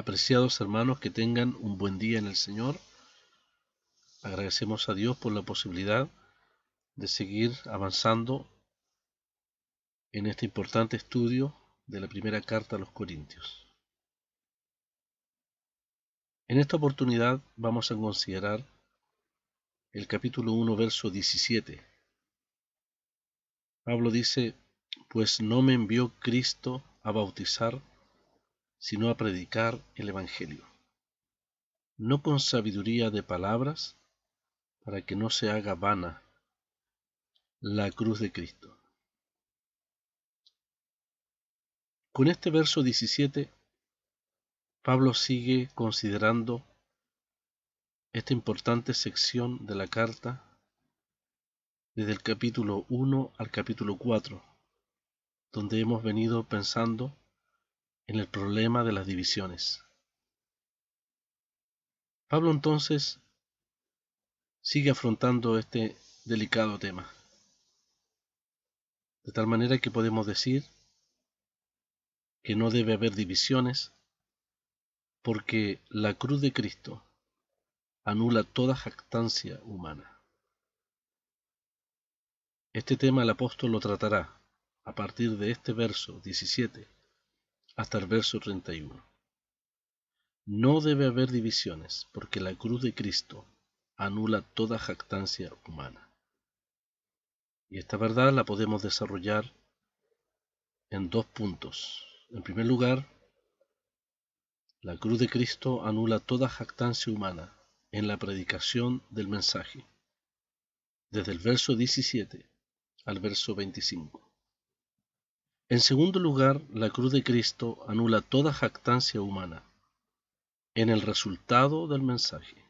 Apreciados hermanos, que tengan un buen día en el Señor. Agradecemos a Dios por la posibilidad de seguir avanzando en este importante estudio de la primera carta a los Corintios. En esta oportunidad vamos a considerar el capítulo 1, verso 17. Pablo dice: pues no me envió Cristo a bautizar, sino a predicar el Evangelio, no con sabiduría de palabras, para que no se haga vana la cruz de Cristo. Con este verso 17, Pablo sigue considerando esta importante sección de la carta desde el capítulo 1 al capítulo 4, donde hemos venido pensando en el problema de las divisiones. Pablo entonces sigue afrontando este delicado tema, de tal manera que podemos decir que no debe haber divisiones, porque la cruz de Cristo anula toda jactancia humana. Este tema el apóstol lo tratará a partir de este verso 17 hasta el verso 31. No debe haber divisiones, porque la cruz de Cristo anula toda jactancia humana. Y esta verdad la podemos desarrollar en dos puntos. En primer lugar, la cruz de Cristo anula toda jactancia humana en la predicación del mensaje, desde el verso 17 al verso 25. En segundo lugar, la cruz de Cristo anula toda jactancia humana en el resultado del mensaje.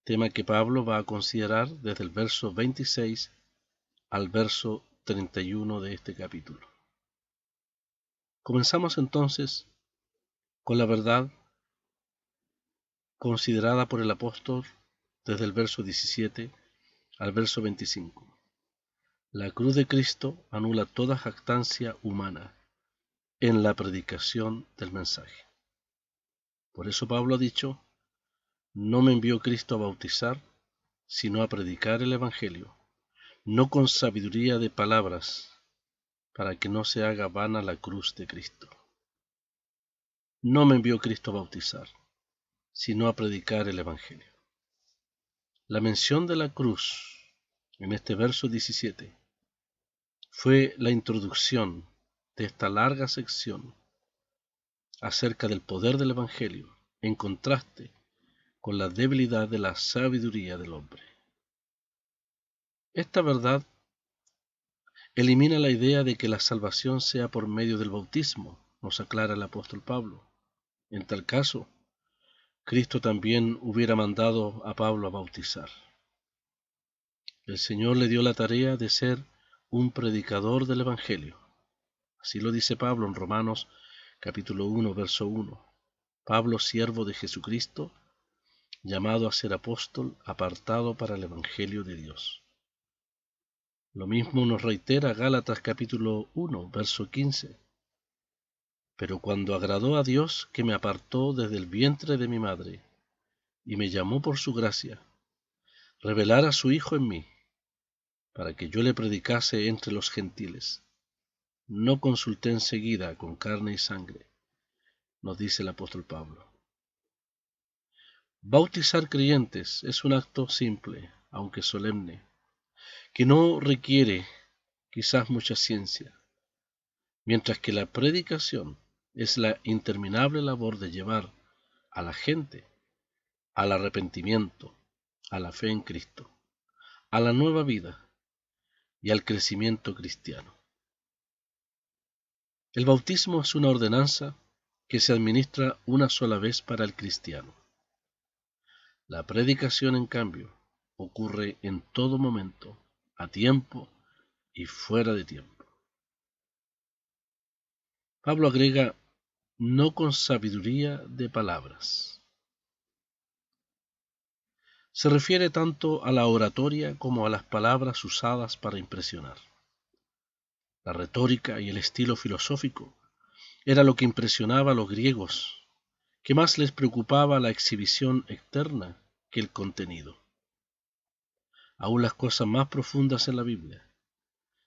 Tema que Pablo va a considerar desde el verso 26 al verso 31 de este capítulo. Comenzamos entonces con la verdad considerada por el apóstol desde el verso 17 al verso 25. La cruz de Cristo anula toda jactancia humana en la predicación del mensaje. Por eso Pablo ha dicho: no me envió Cristo a bautizar, sino a predicar el Evangelio, no con sabiduría de palabras, para que no se haga vana la cruz de Cristo. No me envió Cristo a bautizar, sino a predicar el Evangelio. La mención de la cruz en este verso 17 fue la introducción de esta larga sección acerca del poder del Evangelio, en contraste con la debilidad de la sabiduría del hombre. Esta verdad elimina la idea de que la salvación sea por medio del bautismo, nos aclara el apóstol Pablo. En tal caso, Cristo también hubiera mandado a Pablo a bautizar. El Señor le dio la tarea de ser un predicador del Evangelio. Así lo dice Pablo en Romanos capítulo 1, verso 1. Pablo, siervo de Jesucristo, llamado a ser apóstol, apartado para el Evangelio de Dios. Lo mismo nos reitera Gálatas capítulo 1, verso 15. Pero cuando agradó a Dios, que me apartó desde el vientre de mi madre, y me llamó por su gracia, revelar a su Hijo en mí, para que yo le predicase entre los gentiles. No consulté enseguida con carne y sangre, nos dice el apóstol Pablo. Bautizar creyentes es un acto simple, aunque solemne, que no requiere quizás mucha ciencia, mientras que la predicación es la interminable labor de llevar a la gente al arrepentimiento, a la fe en Cristo, a la nueva vida y al crecimiento cristiano. El bautismo es una ordenanza que se administra una sola vez para el cristiano. La predicación, en cambio, ocurre en todo momento, a tiempo y fuera de tiempo. Pablo agrega: no con sabiduría de palabras. Se refiere tanto a la oratoria como a las palabras usadas para impresionar. La retórica y el estilo filosófico era lo que impresionaba a los griegos, que más les preocupaba la exhibición externa que el contenido. Aún las cosas más profundas en la Biblia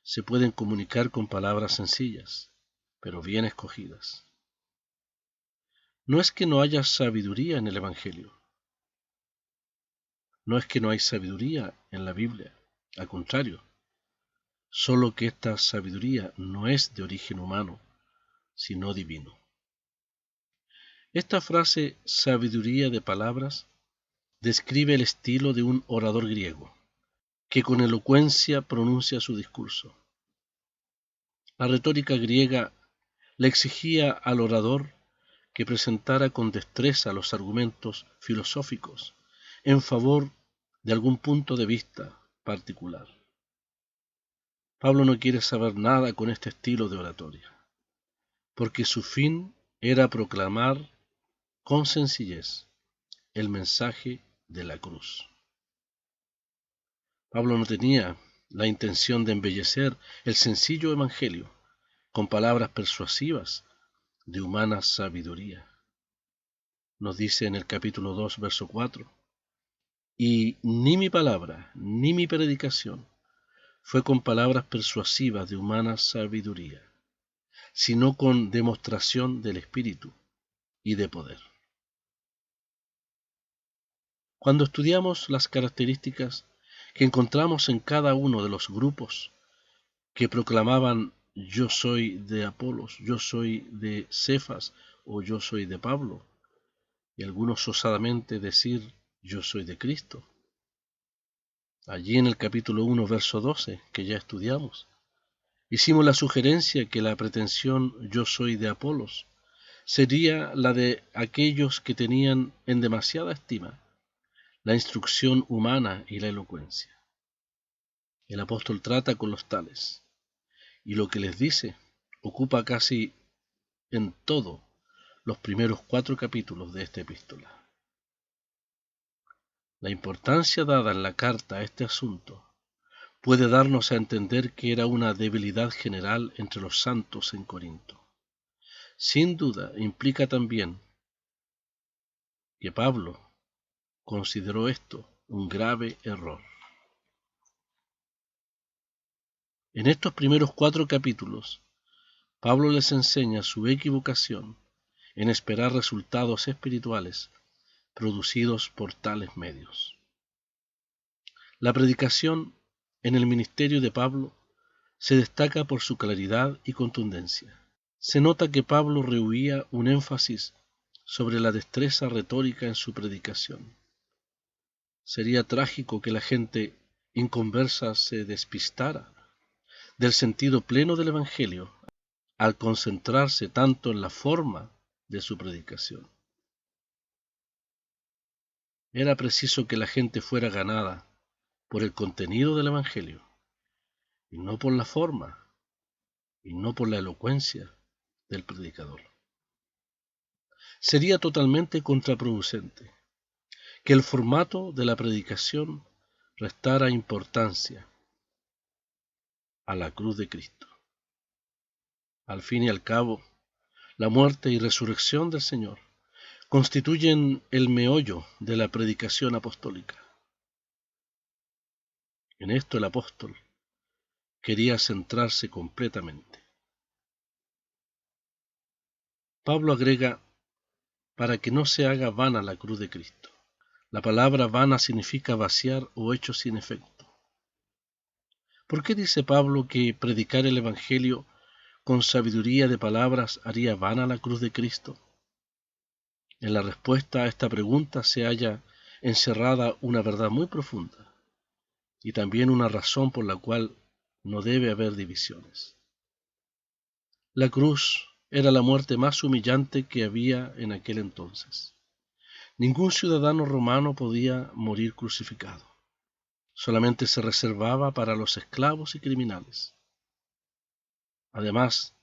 se pueden comunicar con palabras sencillas, pero bien escogidas. No es que no haya sabiduría en el Evangelio, no es que no hay sabiduría en la Biblia, al contrario, solo que esta sabiduría no es de origen humano, sino divino. Esta frase, sabiduría de palabras, describe el estilo de un orador griego, que con elocuencia pronuncia su discurso. La retórica griega le exigía al orador que presentara con destreza los argumentos filosóficos en favor de algún punto de vista particular. Pablo no quiere saber nada con este estilo de oratoria, porque su fin era proclamar con sencillez el mensaje de la cruz. Pablo no tenía la intención de embellecer el sencillo evangelio con palabras persuasivas de humana sabiduría. Nos dice en el capítulo 2, verso 4, y ni mi palabra, ni mi predicación fue con palabras persuasivas de humana sabiduría, sino con demostración del Espíritu y de poder. Cuando estudiamos las características que encontramos en cada uno de los grupos que proclamaban yo soy de Apolos, yo soy de Cefas o yo soy de Pablo, y algunos osadamente decir yo soy de Cristo. Allí en el capítulo 1, verso 12, que ya estudiamos, hicimos la sugerencia que la pretensión yo soy de Apolos sería la de aquellos que tenían en demasiada estima la instrucción humana y la elocuencia. El apóstol trata con los tales, y lo que les dice ocupa casi en todo los primeros 4 capítulos de esta epístola. La importancia dada en la carta a este asunto puede darnos a entender que era una debilidad general entre los santos en Corinto. Sin duda implica también que Pablo consideró esto un grave error. En estos primeros 4 capítulos, Pablo les enseña su equivocación en esperar resultados espirituales producidos por tales medios. La predicación en el ministerio de Pablo se destaca por su claridad y contundencia. Se nota que Pablo rehuía un énfasis sobre la destreza retórica en su predicación. Sería trágico que la gente inconversa se despistara del sentido pleno del Evangelio al concentrarse tanto en la forma de su predicación. Era preciso que la gente fuera ganada por el contenido del Evangelio, y no por la forma, y no por la elocuencia del predicador. Sería totalmente contraproducente que el formato de la predicación restara importancia a la cruz de Cristo. Al fin y al cabo, la muerte y resurrección del Señor constituyen el meollo de la predicación apostólica. En esto el apóstol quería centrarse completamente. Pablo agrega, para que no se haga vana la cruz de Cristo. La palabra vana significa vaciar o hecho sin efecto. ¿Por qué dice Pablo que predicar el Evangelio con sabiduría de palabras haría vana la cruz de Cristo? En la respuesta a esta pregunta se halla encerrada una verdad muy profunda y también una razón por la cual no debe haber divisiones. La cruz era la muerte más humillante que había en aquel entonces. Ningún ciudadano romano podía morir crucificado. Solamente se reservaba para los esclavos y criminales. Además,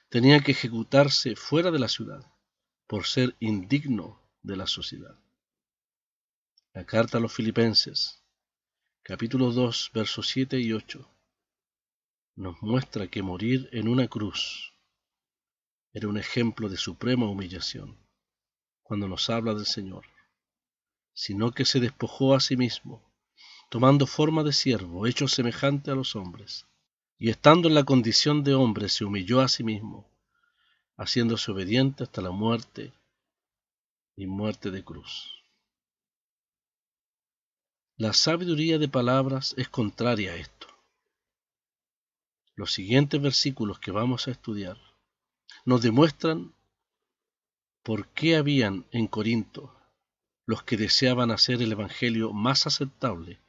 tenía que ejecutarse fuera de la ciudad, por ser indigno de la sociedad. La carta a los Filipenses, capítulo 2, versos 7 y 8, nos muestra que morir en una cruz era un ejemplo de suprema humillación cuando nos habla del Señor, sino que se despojó a sí mismo, tomando forma de siervo, hecho semejante a los hombres, y estando en la condición de hombre se humilló a sí mismo, haciéndose obediente hasta la muerte y muerte de cruz. La sabiduría de palabras es contraria a esto. Los siguientes versículos que vamos a estudiar nos demuestran por qué habían en Corinto los que deseaban hacer el Evangelio más aceptable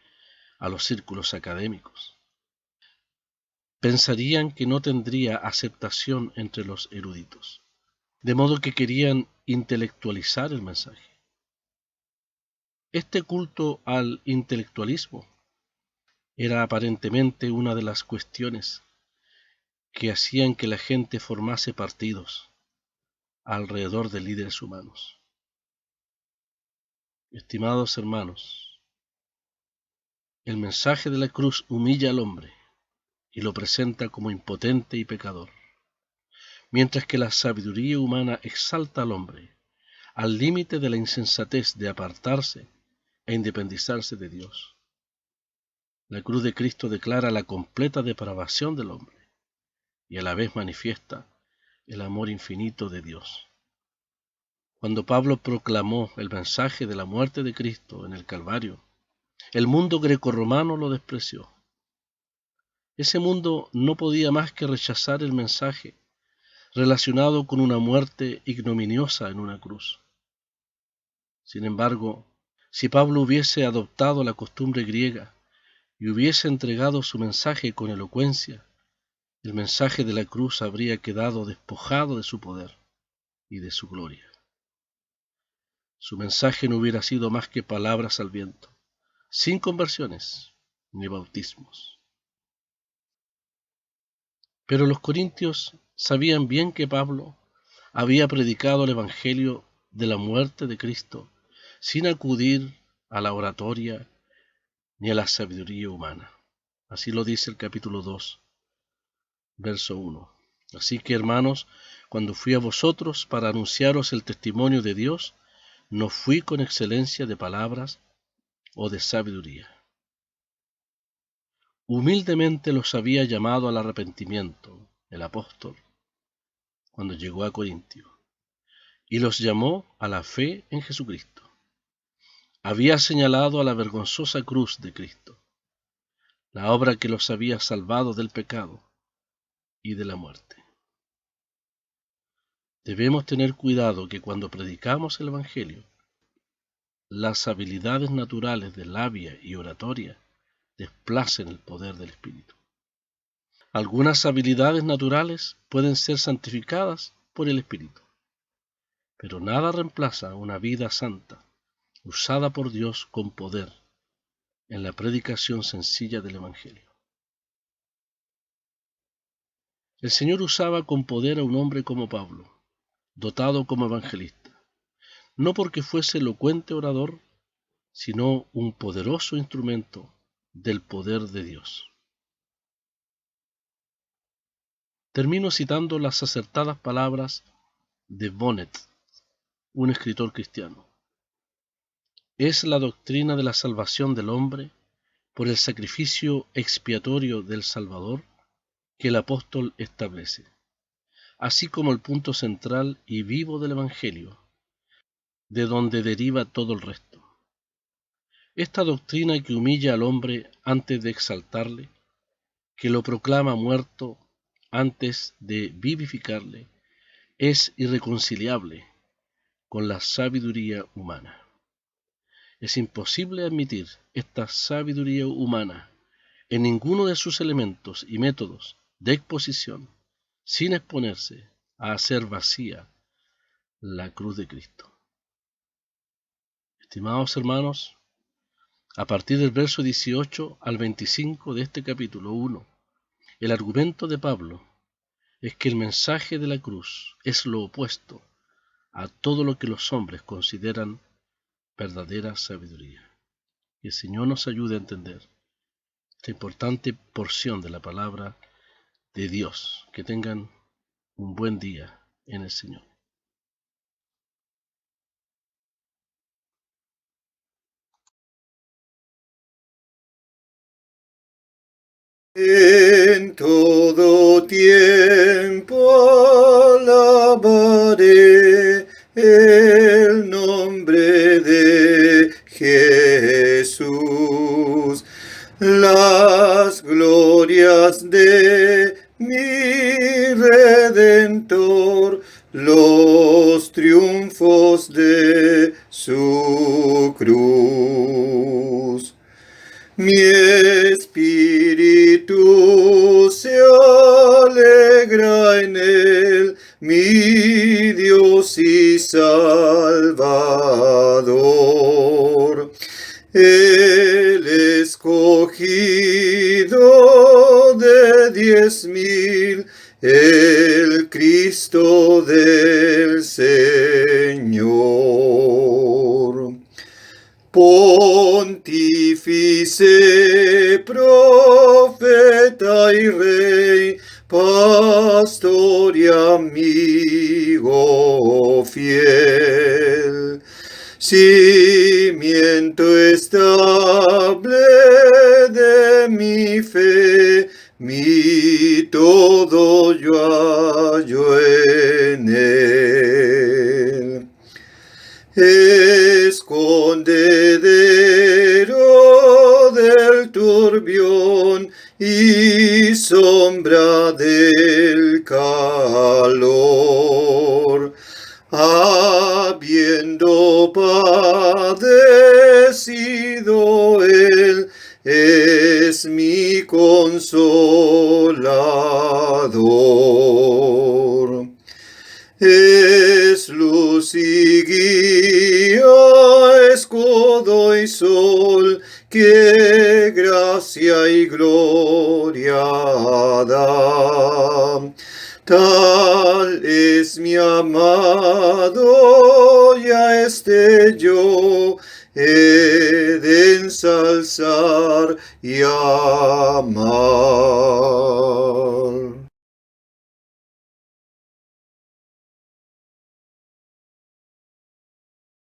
a los círculos académicos. Pensarían que no tendría aceptación entre los eruditos, de modo que querían intelectualizar el mensaje. Este culto al intelectualismo era aparentemente una de las cuestiones que hacían que la gente formase partidos alrededor de líderes humanos. Estimados hermanos, el mensaje de la cruz humilla al hombre y lo presenta como impotente y pecador, mientras que la sabiduría humana exalta al hombre al límite de la insensatez de apartarse e independizarse de Dios. La cruz de Cristo declara la completa depravación del hombre y a la vez manifiesta el amor infinito de Dios. Cuando Pablo proclamó el mensaje de la muerte de Cristo en el Calvario, el mundo grecorromano lo despreció. Ese mundo no podía más que rechazar el mensaje relacionado con una muerte ignominiosa en una cruz. Sin embargo, si Pablo hubiese adoptado la costumbre griega y hubiese entregado su mensaje con elocuencia, el mensaje de la cruz habría quedado despojado de su poder y de su gloria. Su mensaje no hubiera sido más que palabras al viento, sin conversiones ni bautismos. Pero los corintios sabían bien que Pablo había predicado el evangelio de la muerte de Cristo sin acudir a la oratoria ni a la sabiduría humana. Así lo dice el capítulo 2, verso 1. Así que, hermanos, cuando fui a vosotros para anunciaros el testimonio de Dios, no fui con excelencia de palabras o de sabiduría. Humildemente los había llamado al arrepentimiento el apóstol cuando llegó a Corintio, y los llamó a la fe en Jesucristo. Había señalado a la vergonzosa cruz de Cristo, la obra que los había salvado del pecado y de la muerte. Debemos tener cuidado que cuando predicamos el Evangelio, las habilidades naturales de labia y oratoria desplacen el poder del Espíritu. Algunas habilidades naturales pueden ser santificadas por el Espíritu, pero nada reemplaza una vida santa, usada por Dios con poder en la predicación sencilla del Evangelio. El Señor usaba con poder a un hombre como Pablo, dotado como evangelista, no porque fuese elocuente orador, sino un poderoso instrumento del poder de Dios. Termino citando las acertadas palabras de Bonnet, un escritor cristiano. Es la doctrina de la salvación del hombre por el sacrificio expiatorio del Salvador que el apóstol establece, así como el punto central y vivo del Evangelio, de donde deriva todo el resto. Esta doctrina que humilla al hombre antes de exaltarle, que lo proclama muerto antes de vivificarle, es irreconciliable con la sabiduría humana. Es imposible admitir esta sabiduría humana en ninguno de sus elementos y métodos de exposición sin exponerse a hacer vacía la cruz de Cristo. Estimados hermanos, a partir del verso 18 al 25 de este capítulo 1, el argumento de Pablo es que el mensaje de la cruz es lo opuesto a todo lo que los hombres consideran verdadera sabiduría. Que el Señor nos ayude a entender esta importante porción de la palabra de Dios. Que tengan un buen día en el Señor. En todo tiempo alabaré el nombre de Jesús, las glorias de mi Redentor, los triunfos de su cruz. Mi espíritu se alegra en él, mi Dios y Salvador. El escogido de 10,000, el Cristo del Señor. Pontífice, profeta y rey, pastor y amigo fiel, cimiento estable de mi fe, mi todo yo hallo en él. Escondedero del turbión y sombra del calor, habiendo padecido él, es mi consolador. Es luz y guía, escudo y sol, que gracia y gloria da. Tal es mi amado, y a este yo he de ensalzar y amar.